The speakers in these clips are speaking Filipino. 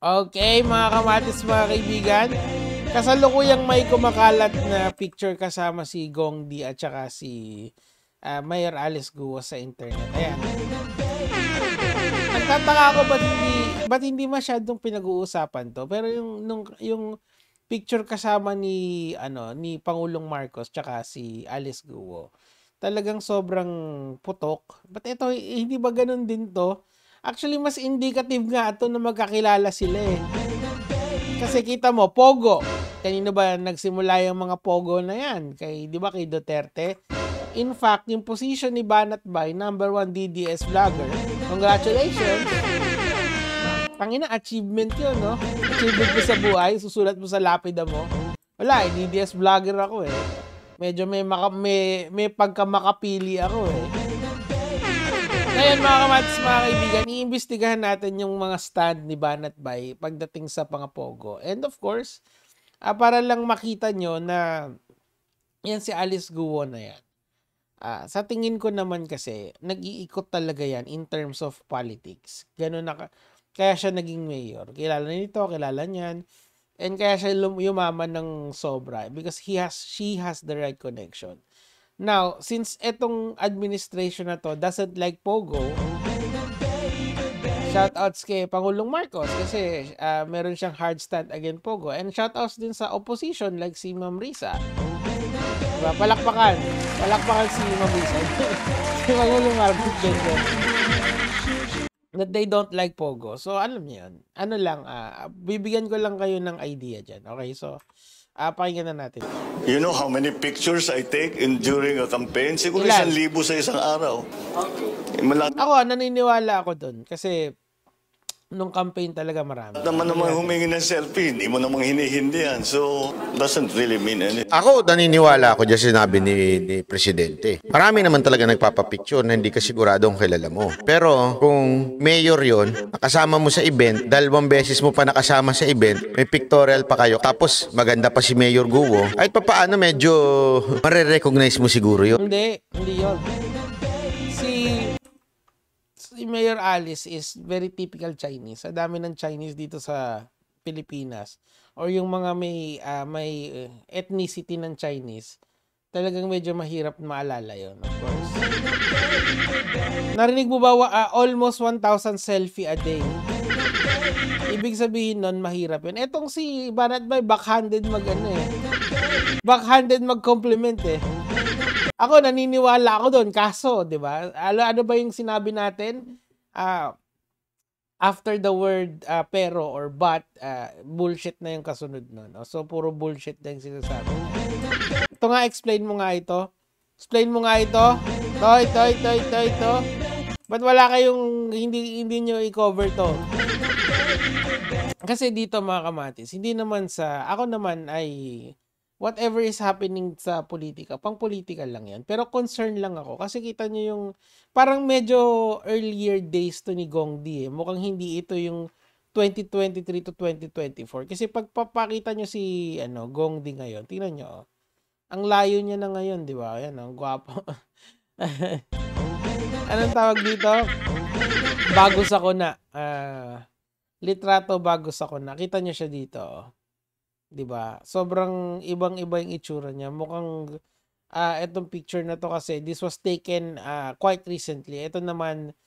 Okay, mga kamatis, mga kaibigan. Kasalukuyang may kumakalat na picture kasama si Gong Di at saka si Mayor Alice Guo sa internet. Ayan. Nagtataka ako ba't hindi masyadong pinag-uusapan to. Pero yung picture kasama ni Pangulong Marcos tsaka si Alice Guo, talagang sobrang putok. But ito, hindi ba ganun din to? Actually, mas indicative nga ito na magkakilala sila eh. Kasi kita mo, Pogo. Kanino ba nagsimula yung mga Pogo na yan? Di ba kay Duterte? In fact, yung position ni Banat Bay, number 1 DDS vlogger, congratulations! Tangina, achievement yun, no? Achievement mo sa buhay, susulat mo sa lapida mo. Wala, DDS vlogger ako eh. Medyo may pagkamakapili ako eh. Ngayon mga kamatis, mga kaibigan, iimbestigahan natin yung mga stand ni Banat Bay pagdating sa mga Pogo. And of course, para lang makita nyo na yan si Alice Guo na yan. Sa tingin ko naman kasi, nag-iikot talaga yan in terms of politics. Ganun na, kaya siya naging mayor. Kilala nito, kilala niyan. And kaya siya yumaman ng sobra because she has the right connection. Now, since etong administration na to doesn't like Pogo, shoutouts kay Pangulong Marcos kasi meron siyang hard stand against Pogo. And shoutouts din sa opposition like si Ma'am Risa. Diba? Palakpakan si Ma'am Risa. Si Pangulong Marcos din. That they don't like Pogo. So, alam niyo yun. Ano lang, bibigyan ko lang kayo ng idea dyan. Okay, so, pakinggan na natin. You know how many pictures I take during a campaign? Siguro 1,000 sa isang araw. Ako, naniniwala ako dun. Kasi, nung campaign talaga marami. Naman humingi ng selfie, hindi mo namang hinihindi yan. So, doesn't really mean anything. Ako, naniniwala ako dyan sinabi ni Presidente. Marami naman talaga nagpapapicture na hindi ka siguradong kilala mo. Pero, kung mayor yon, nakasama mo sa event, 2 beses mo pa nakasama sa event, may pictorial pa kayo, tapos maganda pa si Mayor Guo, kahit pa paano medyo marirecognize mo siguro yun. Hindi yun. Si Mayor Alice is very typical Chinese. Sa dami ng Chinese dito sa Pilipinas or yung mga may ethnicity ng Chinese, talagang medyo mahirap maalala yun, of course. Narinig mo ba almost 1,000 selfie a day? Ibig sabihin nun, mahirap yun. Etong si Banat Bay, backhanded backhanded mag-compliment eh. Ako, naniniwala ako doon. Kaso, di ba? Ano ba yung sinabi natin? After the word pero or but, bullshit na yung kasunod nun. No? So, puro bullshit na yung sinasabi. Ito nga, explain mo nga ito. Explain mo nga ito. Ito. Ba't wala kayong, hindi nyo i-cover to? Kasi dito mga kamatis, hindi naman ako naman ay, whatever is happening sa politika, pang political lang yan. Pero concern lang ako kasi kita nyo yung parang medyo earlier days to ni Gong Di eh. Mukhang hindi ito yung 2023 to 2024. Kasi pagpapakita nyo si Gong Di ngayon, tingnan nyo. Ang layo niya na ngayon, di ba? Ayan, ang gwapo. Anong tawag dito? Bagos ako na. Litrato bagos ako na. Kita nyo siya dito. 'Di ba? Sobrang ibang-iba yung itsura niya. Mukhang etong picture na to kasi this was taken quite recently. Ito naman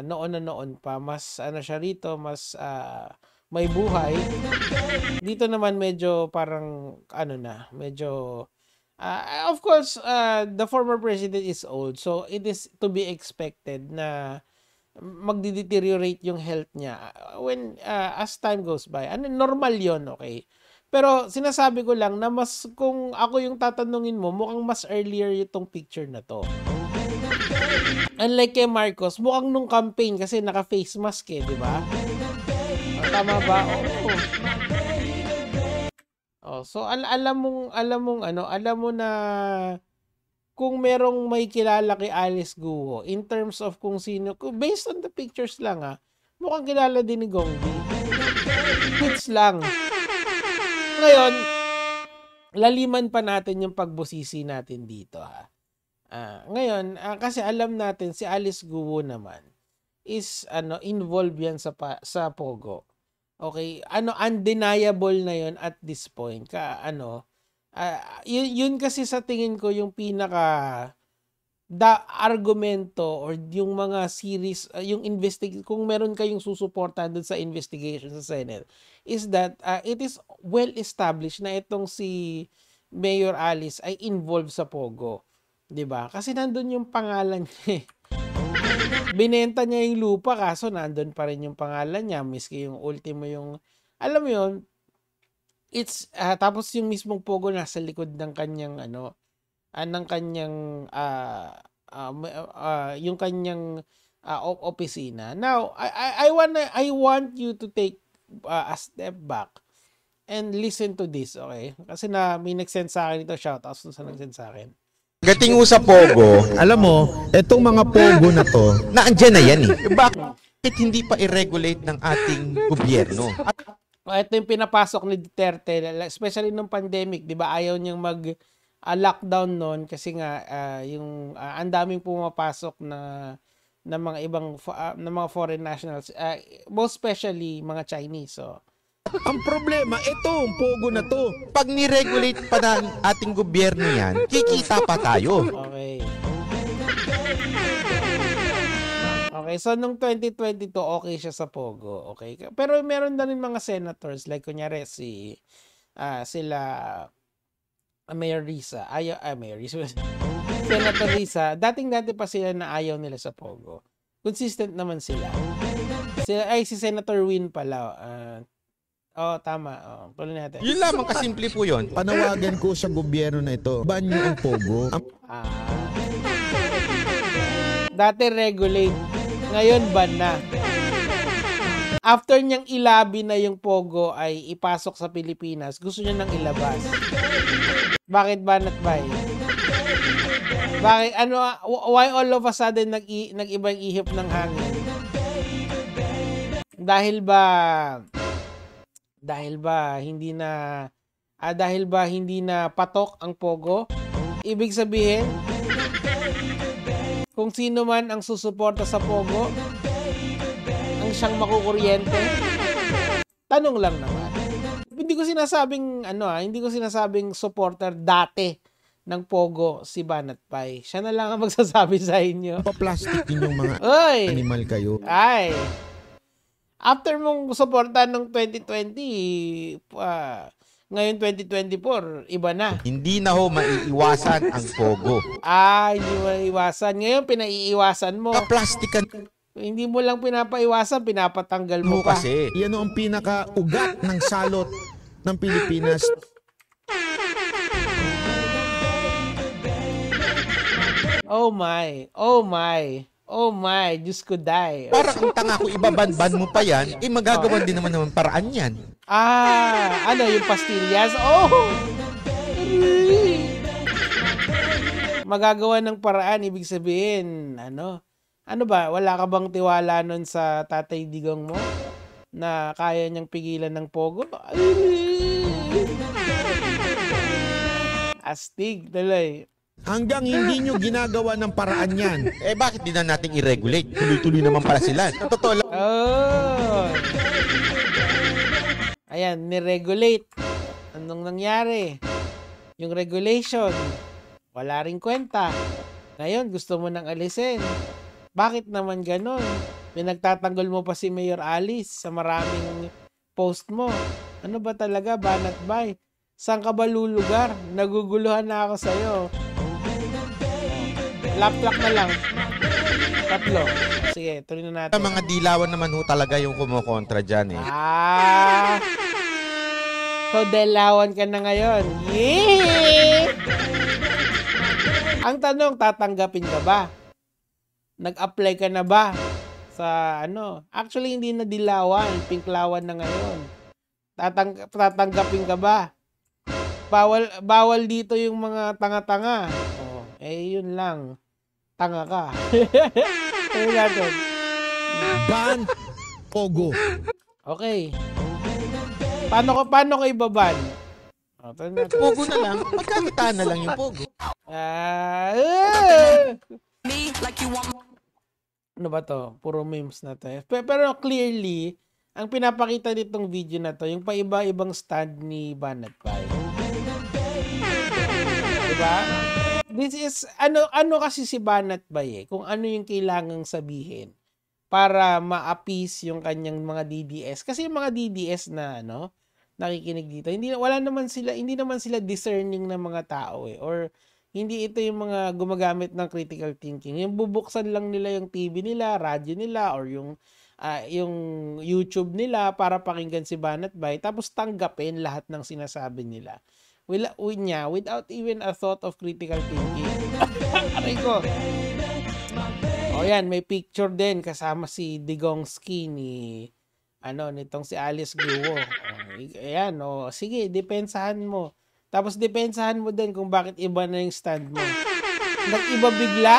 noon na noon pa, mas siya rito, mas may buhay. Dito naman medyo parang medyo of course the former president is old. So it is to be expected na magde-deteriorate yung health niya when as time goes by. Normal 'yon, okay? Pero sinasabi ko lang na mas kung ako yung tatanungin mo, mukhang mas earlier itong picture na to. Unlike kay Marcos, mukhang nung campaign kasi naka-face mask di ba? Tama ba? So alam mo na kung merong may kilala kay Alice Guo in terms of kung sino, based on the pictures lang mukhang kilala din ni Gong Di. Hits lang. Ngayon, laliman pa natin yung pagbusisi natin dito ngayon, kasi alam natin si Alice Guo naman is involved yan sa Pogo. Okay, ano, undeniable na yon at this point. Yun kasi sa tingin ko yung pinaka argumento or yung mga series, yung kung meron kayong susuportahan dun sa investigation sa Senate, is that it is well established na itong si Mayor Alice ay involved sa Pogo. 'Di ba? Kasi nandun yung pangalan niya. Binenta niya yung lupa kaso nandun pa rin yung pangalan niya miski yung ultimo yung alam mo yun, tapos yung mismong Pogo nasa likod ng kanyang ng kanyang yung kanyang opisina. Now, I want you to take a step back and listen to this, okay? Kasi may nag-send sa akin ito, shoutouts sa nag-send sa akin. Gating sa Pogo, Alam mo, etong mga Pogo na to, naandyan na yan eh. Bakit hindi pa i-regulate ng ating gobyerno? Ito yung pinapasok ni Duterte, especially nung pandemic, di ba? Ayaw niyang lockdown noon kasi nga yung ang daming pumapasok na mga ibang na mga foreign nationals, most especially mga Chinese. So, ang problema, etong Pogo na to. Pag ni-regulate pa ng ating gobyerno yan, kikita pa tayo. okay. Okay, so nung 2022, okay siya sa Pogo, okay? Pero meron na rin mga senators, like kunyari sila Mayor Risa, Mayor Risa, Senator Risa, dating-dati pa sila na ayaw nila sa Pogo. Consistent naman sila. Si Senator Win pala, tama. Tuloy natin. Yun lamang kasimple po yun. Panawagan ko sa gobyerno na ito, ban nyo ang Pogo. Dati regulate, ngayon ban na. After niyang ilabi na yung Pogo ay ipasok sa Pilipinas, gusto niya nang ilabas. Bakit banat bay? Bakit why all of a sudden nag-ibang ihip ng hangin? Dahil ba hindi na patok ang Pogo? Ibig sabihin, kung sino man ang susuporta sa Pogo, ang siyang makukuryente. Tanong lang naman. Hindi ko sinasabing supporter dati ng Pogo si Banat Pai. Siya na lang ang magsasabi sa inyo. Paplastic din yung mga animal kayo. Ay. After mong suporta ng 2020, ngayon 2024, iba na. Hindi na ho maiiwasan ang Pogo. Hindi maiiwasan. Ngayon, pinaiiwasan mo. Kaplastikan Hindi mo lang pinapaiwasan, pinapatanggal mo pa. kasi. Yan ang pinaka-ugat ng salot ng Pilipinas. Oh my. Oh my. Oh my. Diyos ko, die. Para kung tanga ko ibabanban mo pa yan, magagawan din naman paraan yan. Yung pastillas? Oh! Magagawa ng paraan, ibig sabihin, ano ba, wala ka bang tiwala nun sa Tatay Digong mo? Na kaya niyang pigilan ng Pogo? Astig, tuloy. Hanggang hindi nyo ginagawa ng paraan yan. Bakit di na natin i-regulate? Tuloy-tuloy naman pala sila. Totoo lang. Oh! Ayan, ni-regulate. Anong nangyari? Yung regulation, wala ring kwenta. Ngayon, gusto mo nang alisin. Bakit naman ganon? Pinagtatanggol mo pa si Mayor Alice sa maraming post mo. Ano ba talaga, Banat Bay? Saan ka ba lulugar? Naguguluhan na ako sa'yo. Lap-lap na lang. 3. Sige, tuloy na natin. Mga dilawan naman ho talaga yung kumukontra dyan eh. So, dilawan ka na ngayon. Yee! Ang tanong, tatanggapin ka ba? Nag-apply ka na ba? Sa Actually, hindi na dilawan. Pinklawan na ngayon. Tatanggapin ka ba? Bawal dito yung mga tanga-tanga. Yun lang. Tanga ka. Tingnan natin. Ban Pogo. Okay. Paano ko ibaban? Pogo na lang. Magkakitaan na lang yung Pogo. Ano ba to? Puro memes na to. Pero clearly, ang pinapakita nitong video na to, yung paiba-ibang stand ni Banat Bay. Diba? This is, ano kasi si Banat Bay kung ano yung kailangang sabihin para ma-appease yung kanyang mga DDS. Kasi yung mga DDS na, nakikinig dito, hindi naman sila discerning na mga tao or hindi ito yung mga gumagamit ng critical thinking. Yung bubuksan lang nila yung TV nila, radyo nila, or yung YouTube nila para pakinggan si Banat Bay, tapos tanggapin lahat ng sinasabi nila. Without even a thought of critical thinking. Aray ko. O yan, may picture din kasama si Digongski nitong si Alice Guo. Ayan, sige, depensahan mo. Tapos depensahan mo din kung bakit iba na yung stand mo. Nag-iba bigla.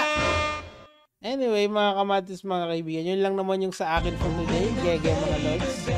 Anyway, mga kamatis, mga kaibigan, yun lang naman yung sa akin for today. Gege mga lods.